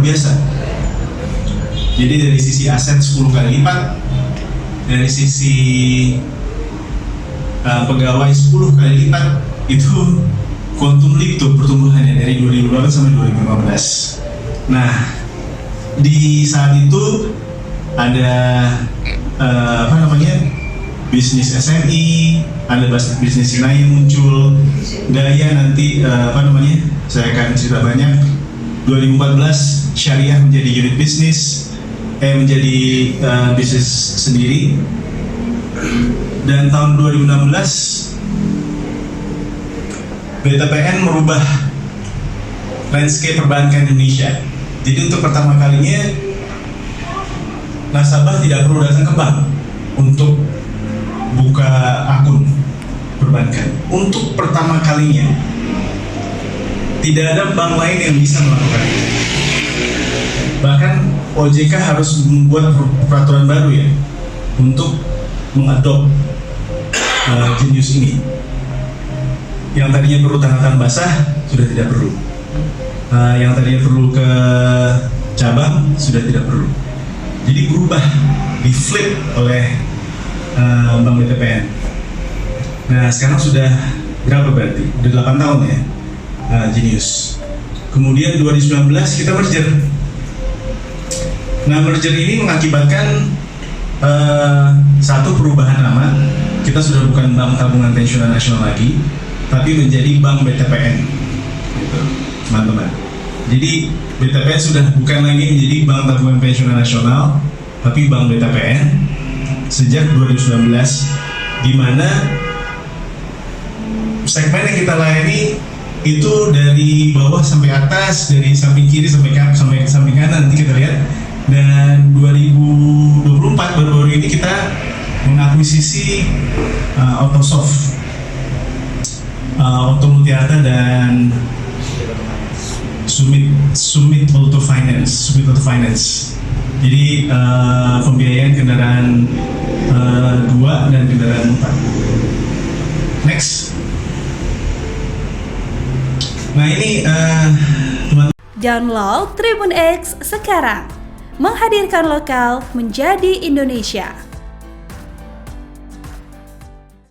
luar biasa. Jadi dari sisi aset 10 kali lipat, dari sisi pegawai 10 kali lipat, itu quantum leap tuh pertumbuhannya dari 2018 sampai 2015. Nah, di saat itu ada bisnis SMI, ada bisnis lain muncul, Daya nanti saya akan cerita banyak. 2014 Syariah menjadi unit bisnis, menjadi bisnis sendiri, dan tahun 2016 BTPN merubah landscape perbankan Indonesia. Jadi untuk pertama kalinya nasabah tidak perlu datang ke bank untuk buka akun perbankan. Untuk pertama kalinya tidak ada bank lain yang bisa melakukan itu. Bahkan OJK harus membuat peraturan baru ya untuk mengadop Genius ini. Yang tadinya perlu tanda tangan basah sudah tidak perlu. Yang tadinya perlu ke cabang sudah tidak perlu. Jadi berubah, di flip oleh Bank BTPN. Nah sekarang sudah berapa berarti? Udah 8 tahun ya Genius. Kemudian 2019 kita merger. Nah merger ini mengakibatkan satu, perubahan nama. Kita sudah bukan Bank Tabungan Pensiunan Nasional lagi, tapi menjadi Bank BTPN, gitu, teman-teman. Jadi BTPN sudah bukan lagi menjadi Bank Tabungan Pensiunan Nasional, tapi Bank BTPN sejak 2019, di mana segmen yang kita layani itu dari bawah sampai atas, dari samping kiri sampai samping kanan, nanti kita lihat. Dan 2024 baru-baru ini kita mengakuisisi Autosoft, Auto Multiarta, dan Summit Auto Finance. Jadi pembiayaan kendaraan 2 dan kendaraan 4. Next. Nah ini teman. Download Tribun X sekarang, menghadirkan lokal menjadi Indonesia.